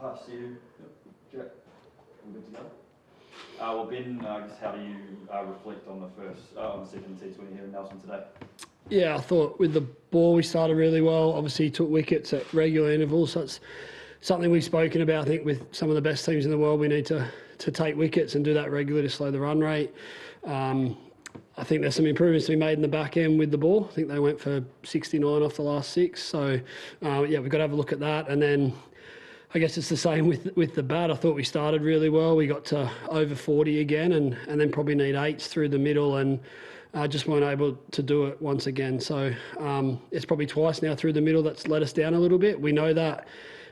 pass to you, Jack. All good to go. Well, Ben, I guess how do you reflect on the second T20 here in Nelson today? Yeah, I thought with the ball we started really well. Obviously took wickets at regular intervals. So that's something we've spoken about. I think with some of the best teams in the world, we need to take wickets and do that regularly to slow the run rate. I think there's some improvements to be made in the back end with the ball. I think they went for 69 off the last 6. So, yeah, we've got to have a look at that. And then I guess it's the same with the bat. I thought we started really well. We got to over 40 again and then probably need 8s through the middle and just weren't able to do it once again. So it's probably twice now through the middle that's let us down a little bit. We know that.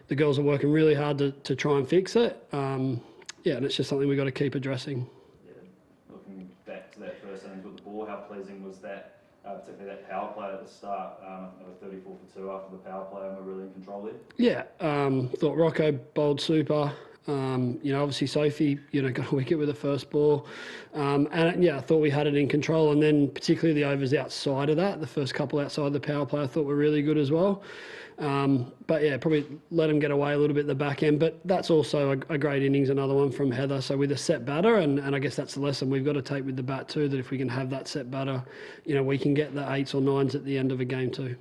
The girls are working really hard to try and fix it. Yeah, and it's just something we've got to keep addressing. Looking back to that first innings with the ball, how pleasing was that, particularly that power play at the start? It was 34 for 2 after the power play, and we're really in control there. Yeah, thought Rocco bowled super. Obviously Sophie, got a wicket with the first ball. And yeah, I thought we had it in control. And then particularly the overs outside of that, the first couple outside the power play, I thought were really good as well. But yeah, probably let them get away a little bit at the back end. But that's also a great innings, another one from Heather. So with a set batter, and I guess that's the lesson we've got to take with the bat too, that if we can have that set batter, we can get the 8s or 9s at the end of a game too.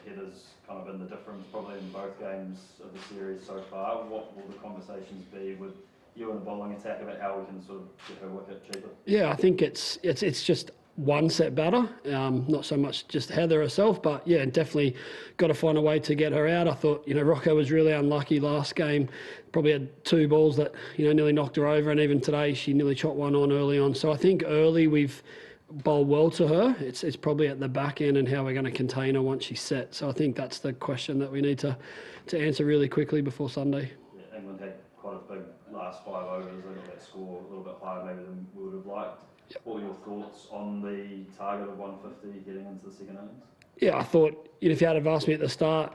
Yeah, Heather's kind of been the difference probably in both games of the series so far. What will the conversations be with you and the bowling attack about how we can sort of get her wicket cheaper? Yeah, I think it's just one set batter, not so much just Heather herself, but yeah, definitely got to find a way to get her out. I thought, Rocco was really unlucky last game, probably had 2 balls that, nearly knocked her over, and even today she nearly chopped one on early on. So I think early we've bowled well to her. It's probably at the back end and how we're going to contain her once she's set. So I think that's the question that we need to answer really quickly before Sunday. Yeah, England had quite a big last 5 overs. They got that score a little bit higher maybe than we would have liked. Yep. What were your thoughts on the target of 150 getting into the second innings? Yeah, I thought if you had asked me at the start,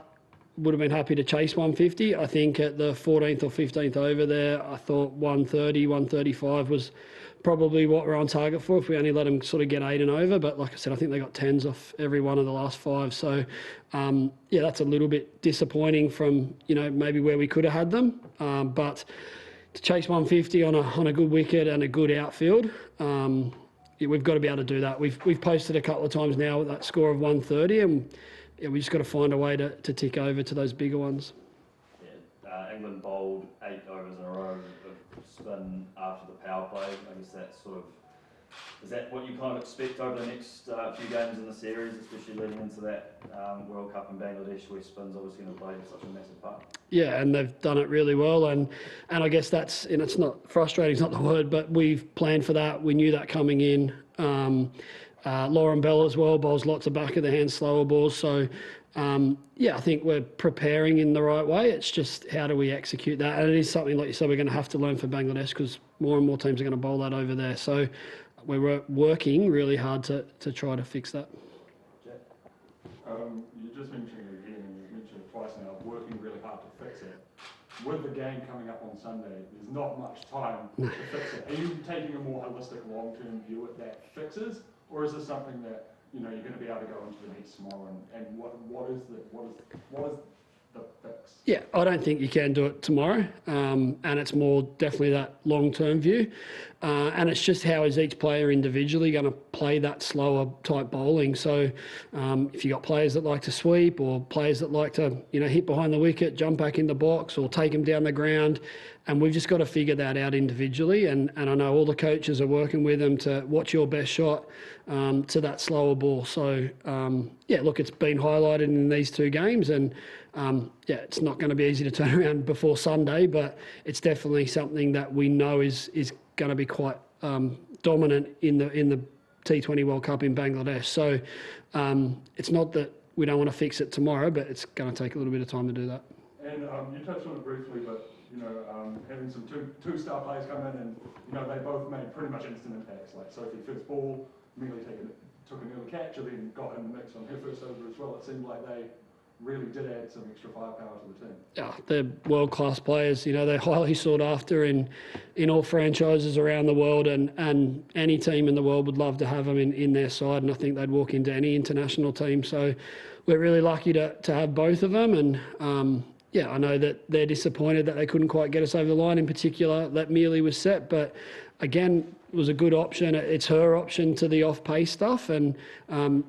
would have been happy to chase 150. I think at the 14th or 15th over there, I thought 130, 135 was probably what we're on target for if we only let them sort of get 8 and over. But like I said, I think they got 10s off every one of the last 5. So, yeah, that's a little bit disappointing from, maybe where we could have had them. But to chase 150 on a good wicket and a good outfield, yeah, we've got to be able to do that. We've posted a couple of times now with that score of 130, and yeah, we just got to find a way to tick over to those bigger ones. Yeah, England bowled 8 overs in a row of spin after the power play. I guess that's is that what you kind of expect over the next few games in the series, especially leading into that World Cup in Bangladesh, where spin's obviously going to play such a massive part? Yeah, and they've done it really well, and I guess that's, it's not frustrating, it's not the word, but we've planned for that. We knew that coming in. Lauren Bell as well bowls lots of back of the hand slower balls, so yeah, I think we're preparing in the right way. It's just how do we execute that, and it is something, like you said, we're going to have to learn for Bangladesh, because more and more teams are going to bowl that over there. So we're working really hard to try to fix that. You just mentioned it again, and you've mentioned it twice now, working really hard to fix it. With the game coming up on Sunday, there's not much time to fix it. Are you taking a more holistic, long-term view at that fixes, or is this something that you're going to be able to go into the next tomorrow, and what is the fix? Yeah, I don't think you can do it tomorrow, and it's more definitely that long-term view, and it's just how is each player individually going to play that slower type bowling. So if you've got players that like to sweep, or players that like to hit behind the wicket, jump back in the box, or take them down the ground, and we've just got to figure that out individually, and I know all the coaches are working with them to watch your best shot to that slower ball. So yeah, look, it's been highlighted in these 2 games, and yeah, it's not going to be easy to turn around before Sunday, but it's definitely something that we know is going to be quite dominant in the T20 World Cup in Bangladesh. So it's not that we don't want to fix it tomorrow, but it's going to take a little bit of time to do that. And you touched on it briefly, but having some two star players come in, and they both made pretty much instant impacts. Like Sophie, first ball, immediately took an early catch, and then got in the mix on her first over as well. It seemed like they really did add some extra firepower to the team. Yeah, they're world-class players. They're highly sought after in all franchises around the world, and any team in the world would love to have them in their side, and I think they'd walk into any international team. So we're really lucky to have both of them, and yeah, I know that they're disappointed that they couldn't quite get us over the line. In particular, that Mealy was set, but again, it was a good option. It's her option to the off-pace stuff, and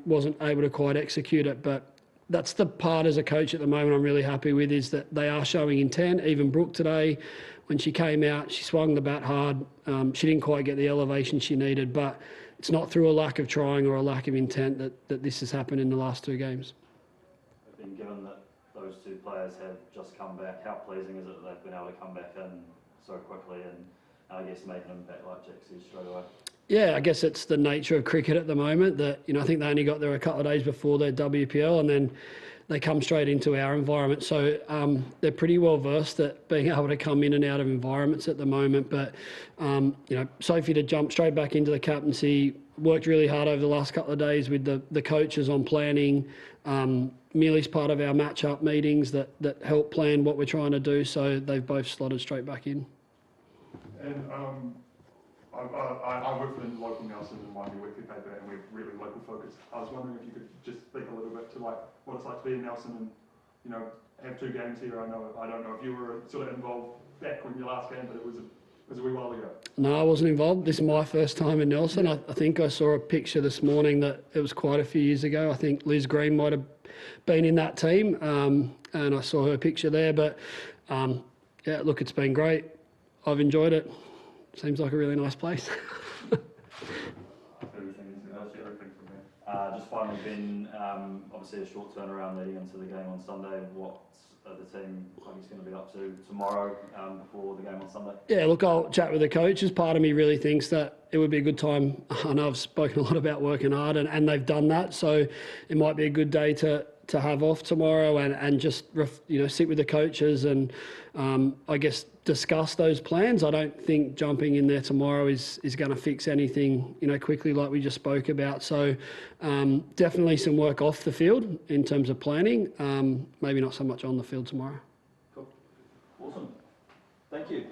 wasn't able to quite execute it. But that's the part as a coach at the moment I'm really happy with, is that they are showing intent. Even Brooke today, when she came out, she swung the bat hard. She didn't quite get the elevation she needed, but it's not through a lack of trying or a lack of intent that this has happened in the last 2 games. Given that those 2 players have just come back, how pleasing is it that they've been able to come back in so quickly and I guess make an impact like Jack says straight away? Yeah, I guess it's the nature of cricket at the moment that, I think they only got there a couple of days before their WPL, and then they come straight into our environment. So they're pretty well versed at being able to come in and out of environments at the moment. But, Sophie to jump straight back into the captaincy, worked really hard over the last couple of days with the coaches on planning. Mealy's part of our match-up meetings that help plan what we're trying to do. So they've both slotted straight back in. And I work for the local Nelson in my weekly paper, and we're really local focused. I was wondering if you could just speak a little bit to what it's like to be in Nelson and have 2 games here. I don't know if you were sort of involved back when your last game, but it was a wee while ago. No, I wasn't involved. This is my first time in Nelson. I think I saw a picture this morning that it was quite a few years ago. I think Liz Green might have been in that team, and I saw her picture there. But yeah, look, it's been great. I've enjoyed it. Seems like a really nice place. Just finally, Ben, obviously a short turnaround leading into the game on Sunday. What are the team going to be up to tomorrow before the game on Sunday? Yeah, look, I'll chat with the coaches. Part of me really thinks that it would be a good time. I know I've spoken a lot about working hard, and they've done that, so it might be a good day to have off tomorrow and just sit with the coaches and I guess discuss those plans. I don't think jumping in there tomorrow is going to fix anything quickly like we just spoke about. So definitely some work off the field in terms of planning, maybe not so much on the field tomorrow. Cool. Awesome. Thank you.